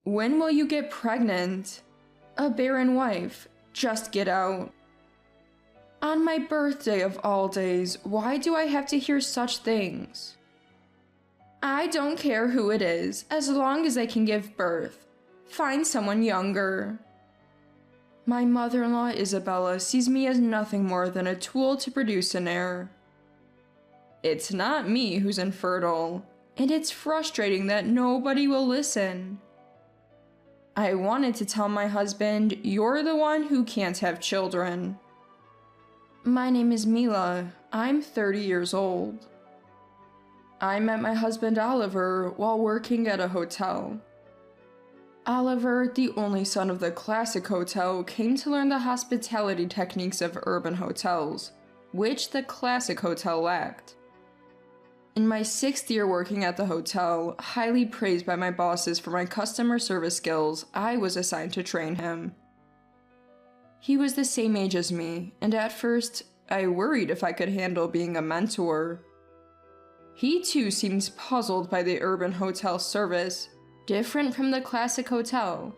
When will you get pregnant? A barren wife. Just get out. On my birthday of all days, why do I have to hear such things? I don't care who it is, as long as I can give birth. Find someone younger. My mother-in-law Isabella sees me as nothing more than a tool to produce an heir. It's not me who's infertile, and it's frustrating that nobody will listen. I wanted to tell my husband, you're the one who can't have children. My name is Mila. I'm 30 years old. I met my husband Oliver while working at a hotel. Oliver, the only son of the classic hotel, came to learn the hospitality techniques of urban hotels, which the classic hotel lacked. In my 6th year working at the hotel, highly praised by my bosses for my customer service skills, I was assigned to train him. He was the same age as me, and at first, I worried if I could handle being a mentor. He too seems puzzled by the urban hotel service, different from the classic hotel.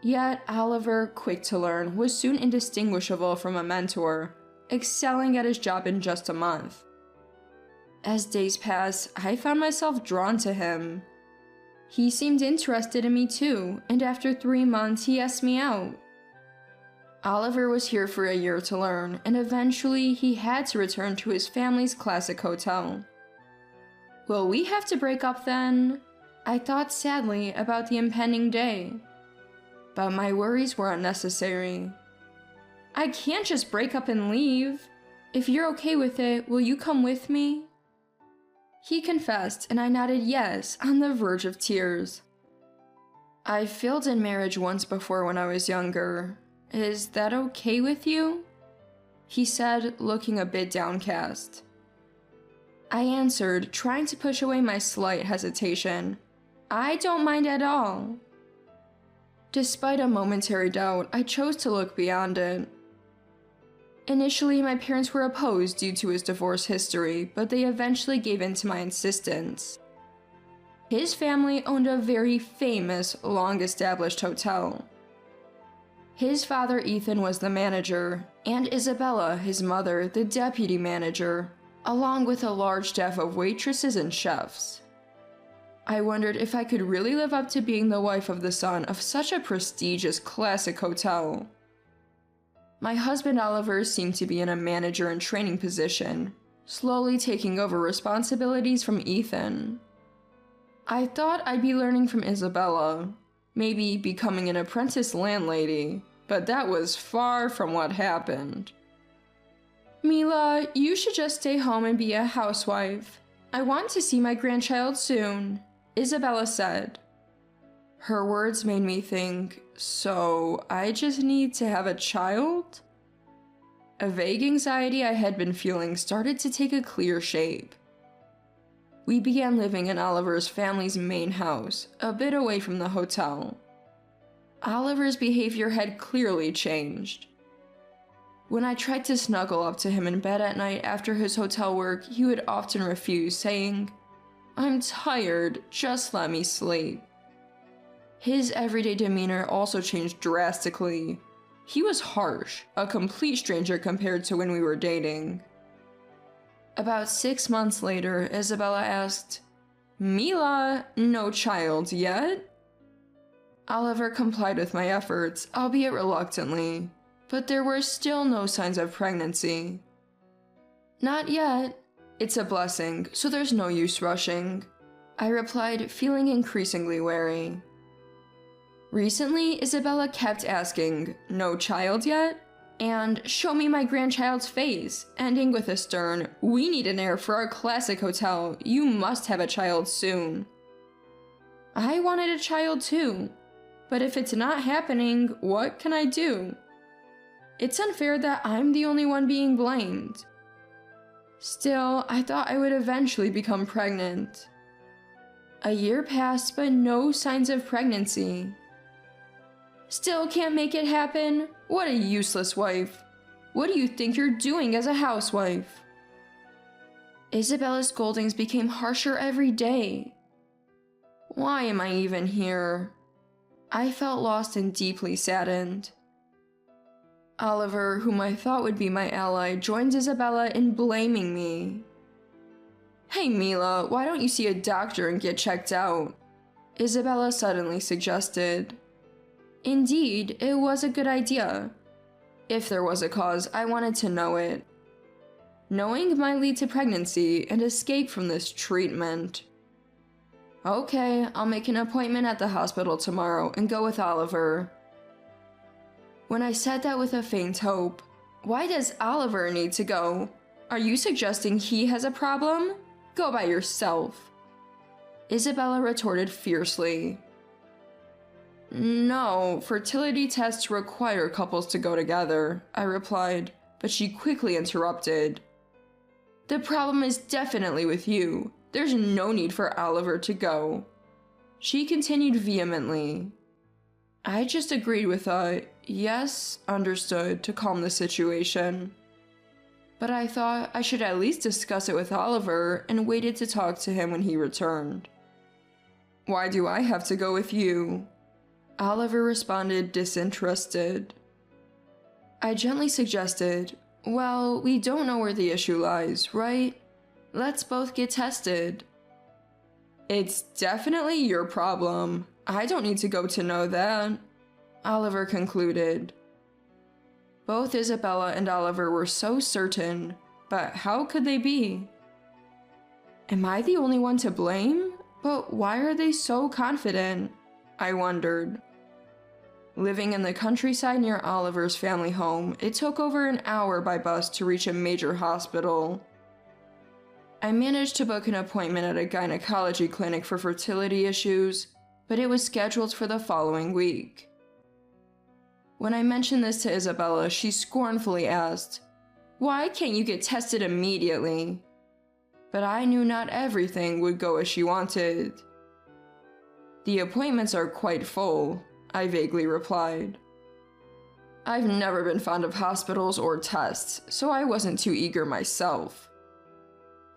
Yet Oliver, quick to learn, was soon indistinguishable from a mentor, excelling at his job in just a month. As days passed, I found myself drawn to him. He seemed interested in me too, and after 3 months he asked me out. Oliver was here for a year to learn, and eventually he had to return to his family's classic hotel. Will we have to break up then? I thought sadly about the impending day. But my worries were unnecessary. I can't just break up and leave. If you're okay with it, will you come with me? He confessed, and I nodded yes, on the verge of tears. I failed in marriage once before when I was younger. Is that okay with you? He said, looking a bit downcast. I answered, trying to push away my slight hesitation. I don't mind at all. Despite a momentary doubt, I chose to look beyond it. Initially, my parents were opposed due to his divorce history, but they eventually gave in to my insistence. His family owned a very famous, long-established hotel. His father, Ethan, was the manager, and Isabella, his mother, the deputy manager, along with a large staff of waitresses and chefs. I wondered if I could really live up to being the wife of the son of such a prestigious classic hotel. My husband Oliver seemed to be in a manager and training position, slowly taking over responsibilities from Ethan. I thought I'd be learning from Isabella, maybe becoming an apprentice landlady, but that was far from what happened. Mila, you should just stay home and be a housewife. I want to see my grandchild soon, Isabella said. Her words made me think, so I just need to have a child? A vague anxiety I had been feeling started to take a clear shape. We began living in Oliver's family's main house, a bit away from the hotel. Oliver's behavior had clearly changed. When I tried to snuggle up to him in bed at night after his hotel work, he would often refuse, saying, "I'm tired, just let me sleep." His everyday demeanor also changed drastically. He was harsh, a complete stranger compared to when we were dating. About 6 months later, Isabella asked, "Mila, no child yet?" Oliver complied with my efforts, albeit reluctantly, but there were still no signs of pregnancy. "Not yet. It's a blessing, so there's no use rushing," I replied, feeling increasingly wary. Recently, Isabella kept asking, "No child yet?" and "Show me my grandchild's face," ending with a stern, "We need an heir for our classic hotel. You must have a child soon." I wanted a child too, but if it's not happening, what can I do? It's unfair that I'm the only one being blamed. Still, I thought I would eventually become pregnant. A year passed, but no signs of pregnancy. Still can't make it happen? What a useless wife. What do you think you're doing as a housewife? Isabella's scoldings became harsher every day. Why am I even here? I felt lost and deeply saddened. Oliver, whom I thought would be my ally, joins Isabella in blaming me. Hey Mila, why don't you see a doctor and get checked out? Isabella suddenly suggested. Indeed, it was a good idea. If there was a cause, I wanted to know it. Knowing might lead to pregnancy and escape from this treatment. Okay, I'll make an appointment at the hospital tomorrow and go with Oliver. When I said that with a faint hope, why does Oliver need to go? Are you suggesting he has a problem? Go by yourself. Isabella retorted fiercely. No, fertility tests require couples to go together, I replied, but she quickly interrupted. The problem is definitely with you. There's no need for Oliver to go. She continued vehemently. I just agreed with a yes, understood to calm the situation. But I thought I should at least discuss it with Oliver and waited to talk to him when he returned. Why do I have to go with you? Oliver responded disinterested. I gently suggested, well, we don't know where the issue lies, right? Let's both get tested. It's definitely your problem. I don't need to go to know that, Oliver concluded. Both Isabella and Oliver were so certain, but how could they be? Am I the only one to blame? But why are they so confident? I wondered. Living in the countryside near Oliver's family home, it took over an hour by bus to reach a major hospital. I managed to book an appointment at a gynecology clinic for fertility issues, but it was scheduled for the following week. When I mentioned this to Isabella, she scornfully asked, "Why can't you get tested immediately?" But I knew not everything would go as she wanted. The appointments are quite full, I vaguely replied. I've never been fond of hospitals or tests, so I wasn't too eager myself.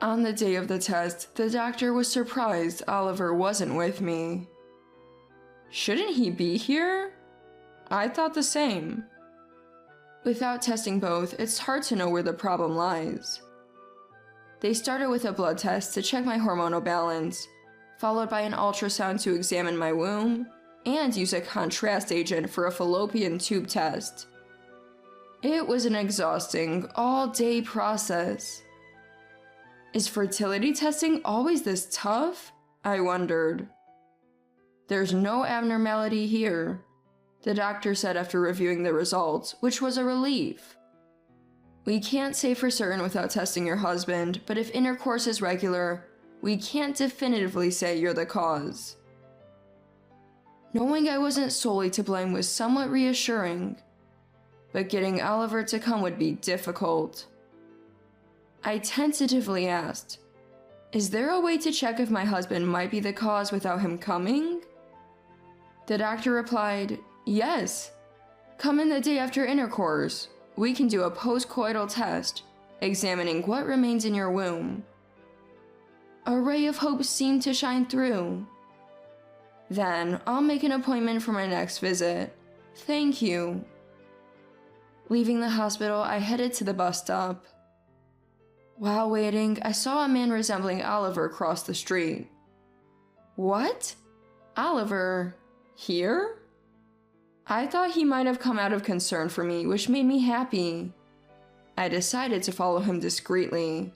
On the day of the test, the doctor was surprised Oliver wasn't with me. Shouldn't he be here? I thought the same. Without testing both, it's hard to know where the problem lies. They started with a blood test to check my hormonal balance, followed by an ultrasound to examine my womb, and use a contrast agent for a fallopian tube test. It was an exhausting, all-day process. Is fertility testing always this tough? I wondered. There's no abnormality here, the doctor said after reviewing the results, which was a relief. We can't say for certain without testing your husband, but if intercourse is regular, we can't definitively say you're the cause. Knowing I wasn't solely to blame was somewhat reassuring, but getting Oliver to come would be difficult. I tentatively asked, "Is there a way to check if my husband might be the cause without him coming?" The doctor replied, "Yes. Come in the day after intercourse. We can do a postcoital test, examining what remains in your womb." A ray of hope seemed to shine through. Then, I'll make an appointment for my next visit. Thank you. Leaving the hospital, I headed to the bus stop. While waiting, I saw a man resembling Oliver cross the street. What? Oliver? Here? I thought he might have come out of concern for me, which made me happy. I decided to follow him discreetly.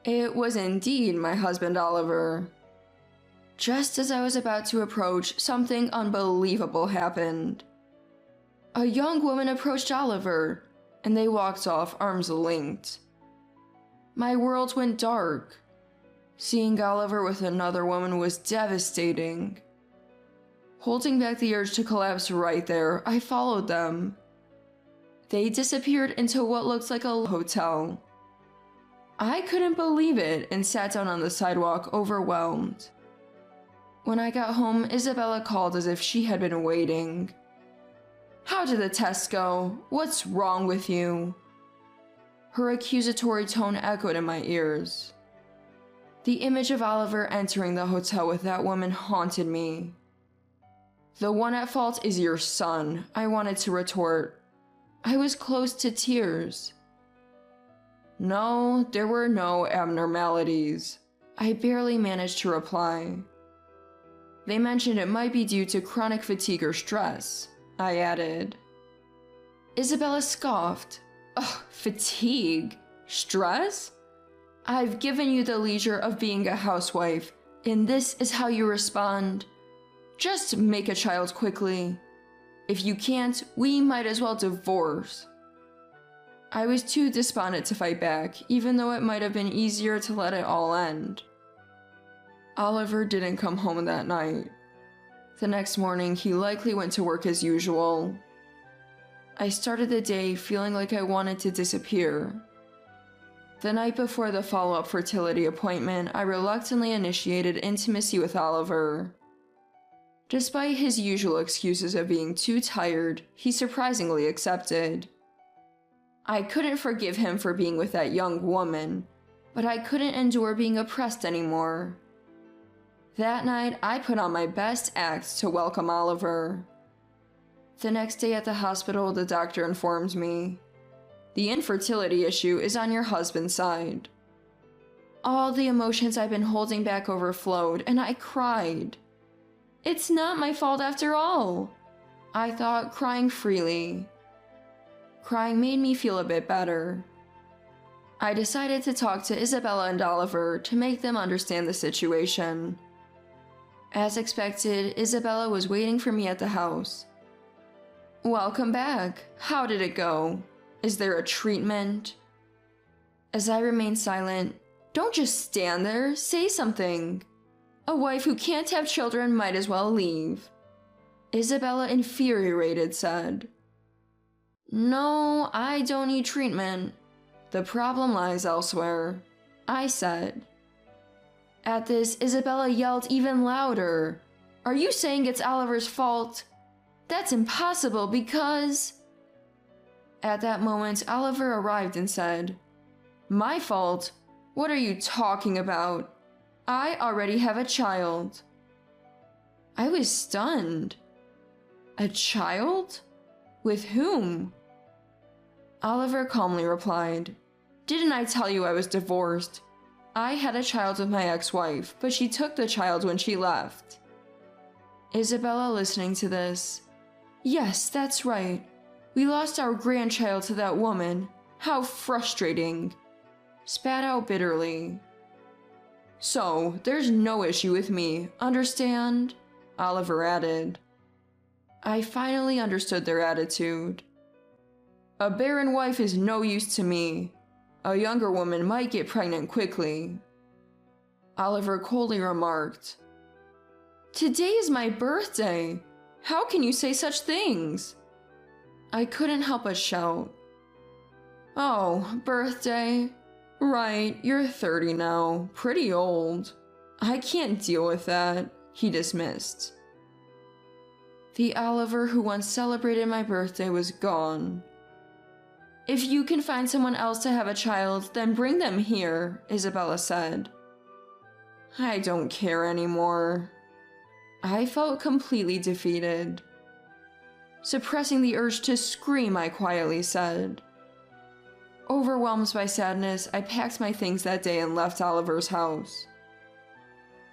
It was indeed my husband Oliver. Just as I was about to approach, something unbelievable happened. A young woman approached Oliver, and they walked off arms linked. My world went dark. Seeing Oliver with another woman was devastating. Holding back the urge to collapse right there, I followed them. They disappeared into what looked like a hotel. I couldn't believe it and sat down on the sidewalk, overwhelmed. When I got home, Isabella called as if she had been waiting. "How did the test go? What's wrong with you?" Her accusatory tone echoed in my ears. The image of Oliver entering the hotel with that woman haunted me. "The one at fault is your son," I wanted to retort. I was close to tears. "No, there were no abnormalities," I barely managed to reply. "They mentioned it might be due to chronic fatigue or stress," I added. Isabella scoffed. "Ugh, fatigue? Stress? I've given you the leisure of being a housewife, and this is how you respond. Just make a child quickly. If you can't, we might as well divorce." I was too despondent to fight back, even though it might have been easier to let it all end. Oliver didn't come home that night. The next morning, he likely went to work as usual. I started the day feeling like I wanted to disappear. The night before the follow-up fertility appointment, I reluctantly initiated intimacy with Oliver. Despite his usual excuses of being too tired, he surprisingly accepted. I couldn't forgive him for being with that young woman, but I couldn't endure being oppressed anymore. That night, I put on my best act to welcome Oliver. The next day at the hospital, the doctor informed me, "The infertility issue is on your husband's side." All the emotions I've been holding back overflowed, and I cried. It's not my fault after all, I thought, crying freely. Crying made me feel a bit better. I decided to talk to Isabella and Oliver to make them understand the situation. As expected, Isabella was waiting for me at the house. "Welcome back. How did it go? Is there a treatment?" As I remained silent, "Don't just stand there, say something. A wife who can't have children might as well leave," Isabella, infuriated, said. "No, I don't need treatment. The problem lies elsewhere," I said. At this, Isabella yelled even louder. "Are you saying it's Oliver's fault? That's impossible because..." At that moment, Oliver arrived and said, "My fault? What are you talking about? I already have a child." I was stunned. A child? With whom? Oliver calmly replied, "Didn't I tell you I was divorced? I had a child with my ex-wife, but she took the child when she left." Isabella, listening to this, "Yes, that's right. We lost our grandchild to that woman. How frustrating," spat out bitterly. "So, there's no issue with me, understand?" Oliver added. I finally understood their attitude. "A barren wife is no use to me. A younger woman might get pregnant quickly," Oliver coldly remarked. "Today is my birthday. How can you say such things?" I couldn't help but shout. "Oh, birthday. Right, you're 30 now. Pretty old. I can't deal with that," he dismissed. The Oliver who once celebrated my birthday was gone. "If you can find someone else to have a child, then bring them here," Isabella said. I don't care anymore. I felt completely defeated. Suppressing the urge to scream, I quietly said. Overwhelmed by sadness, I packed my things that day and left Oliver's house.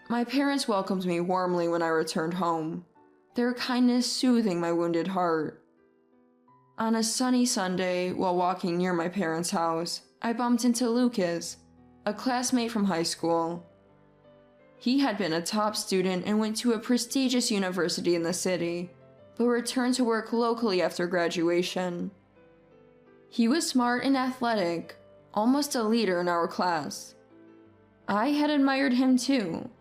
My parents welcomed me warmly when I returned home, their kindness soothing my wounded heart. On a sunny Sunday, while walking near my parents' house, I bumped into Lucas, a classmate from high school. He had been a top student and went to a prestigious university in the city, but returned to work locally after graduation. He was smart and athletic, almost a leader in our class. I had admired him too.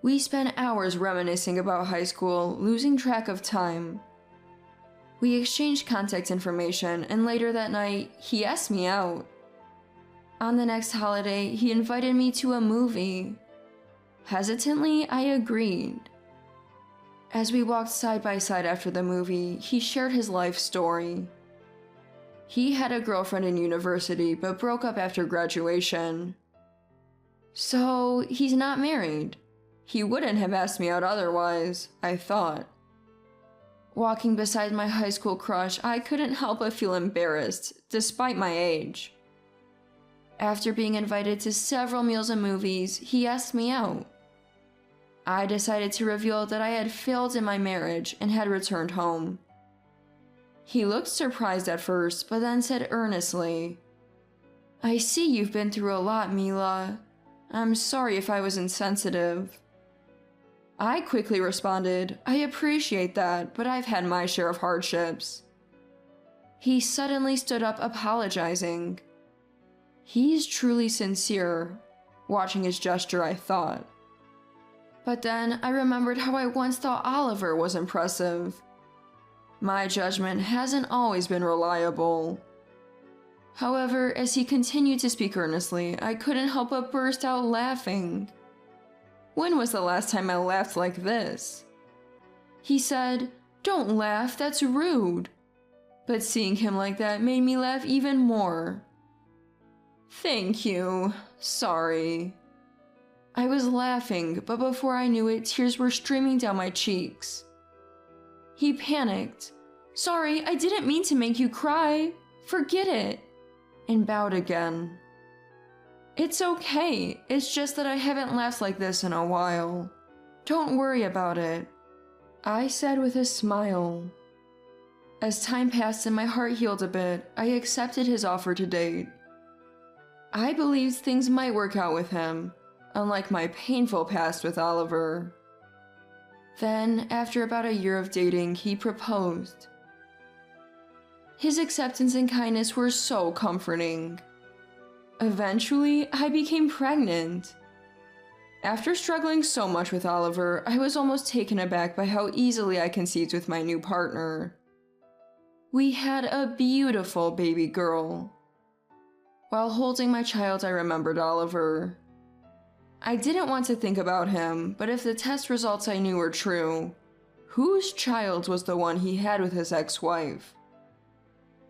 We spent hours reminiscing about high school, losing track of time. We exchanged contact information, and later that night, he asked me out. On the next holiday, he invited me to a movie. Hesitantly, I agreed. As we walked side by side after the movie, he shared his life story. He had a girlfriend in university, but broke up after graduation. So he's not married. He wouldn't have asked me out otherwise, I thought. Walking beside my high school crush, I couldn't help but feel embarrassed, despite my age. After being invited to several meals and movies, he asked me out. I decided to reveal that I had failed in my marriage and had returned home. He looked surprised at first, but then said earnestly, "I see you've been through a lot, Mila. I'm sorry if I was insensitive." I quickly responded, "I appreciate that, but I've had my share of hardships." He suddenly stood up apologizing. He's truly sincere. Watching his gesture, I thought. But then I remembered how I once thought Oliver was impressive. My judgment hasn't always been reliable. However, as he continued to speak earnestly, I couldn't help but burst out laughing. When was the last time I laughed like this? He said, "Don't laugh, that's rude." But seeing him like that made me laugh even more. "Thank you. Sorry." I was laughing, but before I knew it, tears were streaming down my cheeks. He panicked. "Sorry, I didn't mean to make you cry. Forget it," and bowed again. "It's okay. It's just that I haven't laughed like this in a while. Don't worry about it," I said with a smile. As time passed and my heart healed a bit, I accepted his offer to date. I believed things might work out with him, unlike my painful past with Oliver. Then, after about a year of dating, he proposed. His acceptance and kindness were so comforting. Eventually, I became pregnant. After struggling so much with Oliver, I was almost taken aback by how easily I conceived with my new partner. We had a beautiful baby girl. While holding my child, I remembered Oliver. I didn't want to think about him, but if the test results I knew were true, whose child was the one he had with his ex-wife?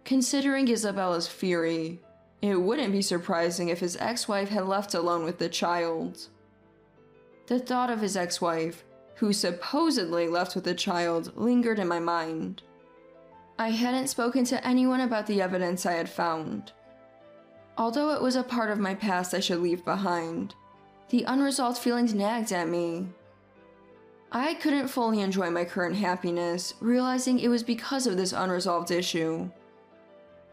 Considering Isabella's fury, it wouldn't be surprising if his ex-wife had left alone with the child. The thought of his ex-wife, who supposedly left with the child, lingered in my mind. I hadn't spoken to anyone about the evidence I had found. Although it was a part of my past I should leave behind, the unresolved feelings nagged at me. I couldn't fully enjoy my current happiness, realizing it was because of this unresolved issue.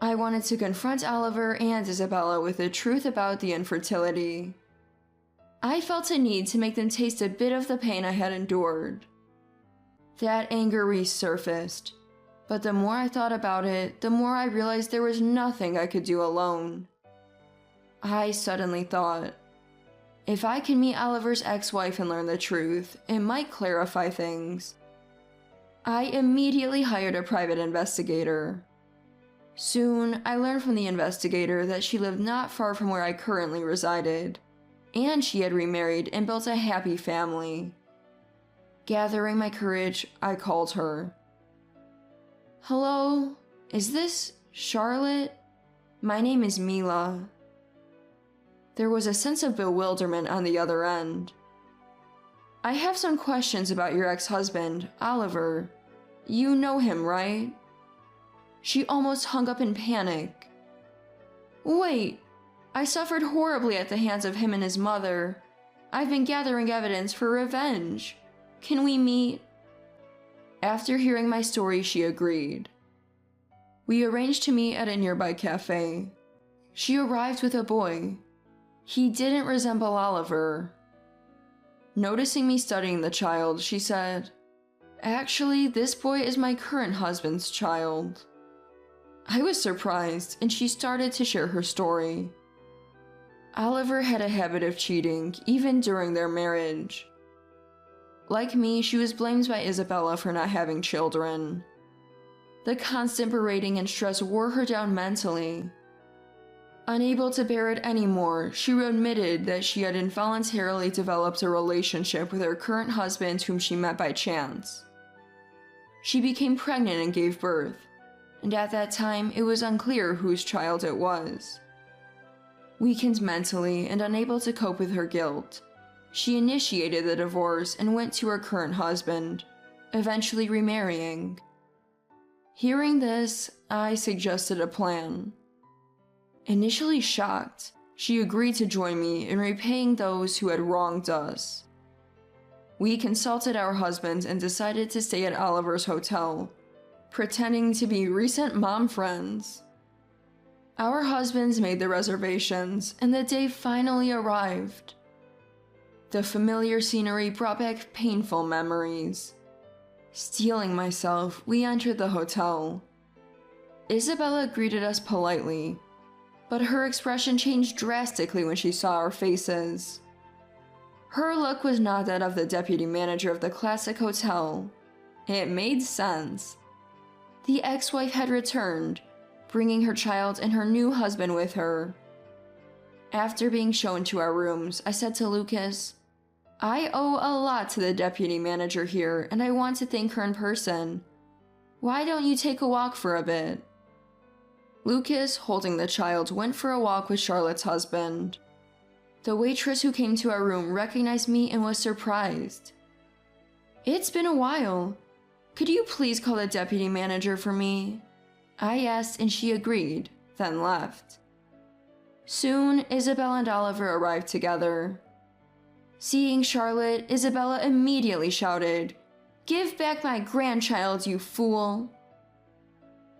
I wanted to confront Oliver and Isabella with the truth about the infertility. I felt a need to make them taste a bit of the pain I had endured. That anger resurfaced, but the more I thought about it, the more I realized there was nothing I could do alone. I suddenly thought, if I can meet Oliver's ex-wife and learn the truth, it might clarify things. I immediately hired a private investigator. Soon, I learned from the investigator that she lived not far from where I currently resided, and she had remarried and built a happy family. Gathering my courage, I called her. "Hello, is this Charlotte? My name is Mila." There was a sense of bewilderment on the other end. "I have some questions about your ex-husband, Oliver. You know him, right?" She almost hung up in panic. "Wait, I suffered horribly at the hands of him and his mother. I've been gathering evidence for revenge. Can we meet?" After hearing my story, she agreed. We arranged to meet at a nearby cafe. She arrived with a boy. He didn't resemble Oliver. Noticing me studying the child, she said, "Actually, this boy is my current husband's child." I was surprised, and she started to share her story. Oliver had a habit of cheating, even during their marriage. Like me, she was blamed by Isabella for not having children. The constant berating and stress wore her down mentally. Unable to bear it anymore, she admitted that she had involuntarily developed a relationship with her current husband whom she met by chance. She became pregnant and gave birth, and at that time it was unclear whose child it was. Weakened mentally and unable to cope with her guilt, she initiated the divorce and went to her current husband, eventually remarrying. Hearing this, I suggested a plan. Initially shocked, she agreed to join me in repaying those who had wronged us. We consulted our husbands and decided to stay at Oliver's hotel, pretending to be recent mom friends. Our husbands made the reservations, and the day finally arrived. The familiar scenery brought back painful memories. Steeling myself, we entered the hotel. Isabella greeted us politely, but her expression changed drastically when she saw our faces. Her look was not that of the deputy manager of the classic hotel. It made sense. The ex-wife had returned, bringing her child and her new husband with her. After being shown to our rooms, I said to Lucas, "I owe a lot to the deputy manager here, and I want to thank her in person. Why don't you take a walk for a bit?" Lucas, holding the child, went for a walk with Charlotte's husband. The waitress who came to our room recognized me and was surprised. "It's been a while. Could you please call the deputy manager for me?" I asked and she agreed, then left. Soon, Isabella and Oliver arrived together. Seeing Charlotte, Isabella immediately shouted, "Give back my grandchild, you fool!"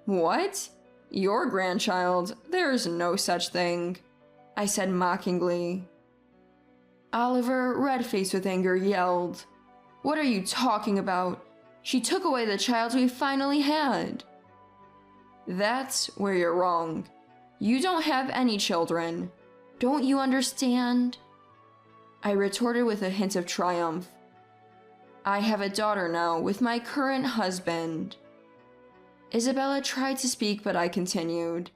"What? Your grandchild? There's no such thing," I said mockingly. Oliver, red-faced with anger, yelled, "What are you talking about? She took away the child we finally had." "That's where you're wrong. You don't have any children. Don't you understand?" I retorted with a hint of triumph. "I have a daughter now with my current husband." Isabella tried to speak, but I continued.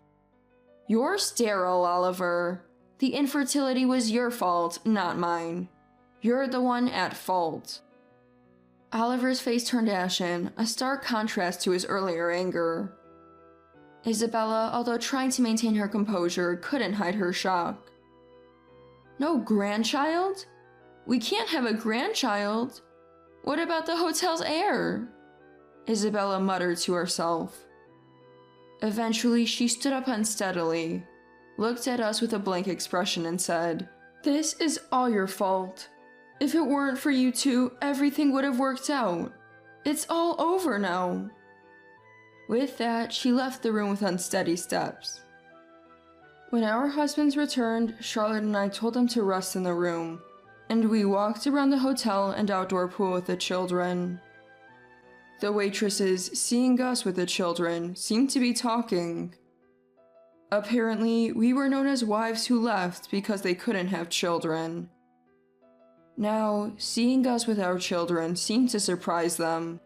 "You're sterile, Oliver. The infertility was your fault, not mine. You're the one at fault." Oliver's face turned ashen, a stark contrast to his earlier anger. Isabella, although trying to maintain her composure, couldn't hide her shock. "No grandchild? We can't have a grandchild. What about the hotel's heir?" Isabella muttered to herself. Eventually, she stood up unsteadily, looked at us with a blank expression and said, "This is all your fault. If it weren't for you two, everything would have worked out. It's all over now." With that, she left the room with unsteady steps. When our husbands returned, Charlotte and I told them to rest in the room, and we walked around the hotel and outdoor pool with the children. The waitresses, seeing us with the children, seemed to be talking. Apparently, we were known as wives who left because they couldn't have children. Now, seeing us with our children seemed to surprise them.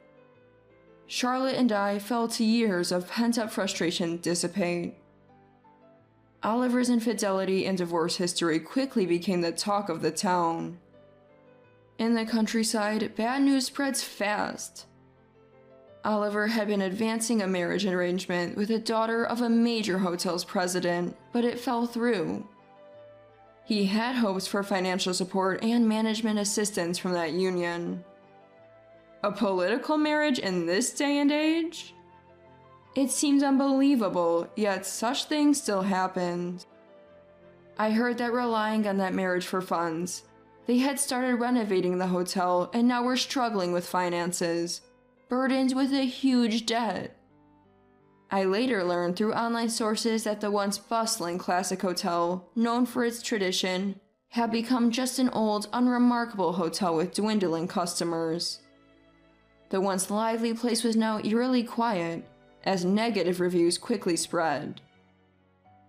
Charlotte and I felt to years of pent-up frustration dissipate. Oliver's infidelity and divorce history quickly became the talk of the town. In the countryside, bad news spreads fast. Oliver had been advancing a marriage arrangement with a daughter of a major hotel's president, but it fell through. He had hopes for financial support and management assistance from that union. A political marriage in this day and age? It seems unbelievable, yet such things still happened. I heard that relying on that marriage for funds, they had started renovating the hotel and now were struggling with finances, burdened with a huge debt. I later learned through online sources that the once bustling classic hotel, known for its tradition, had become just an old, unremarkable hotel with dwindling customers. The once lively place was now eerily quiet, as negative reviews quickly spread.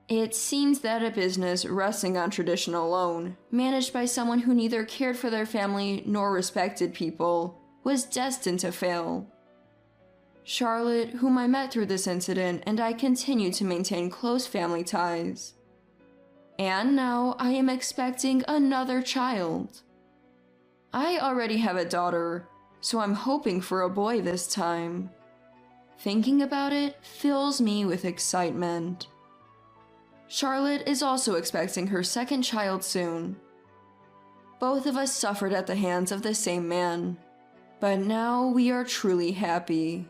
It seems that a business resting on tradition alone, managed by someone who neither cared for their family nor respected people, was destined to fail. Charlotte, whom I met through this incident, and I continue to maintain close family ties. And now I am expecting another child. I already have a daughter, so I'm hoping for a boy this time. Thinking about it fills me with excitement. Charlotte is also expecting her second child soon. Both of us suffered at the hands of the same man, but now we are truly happy.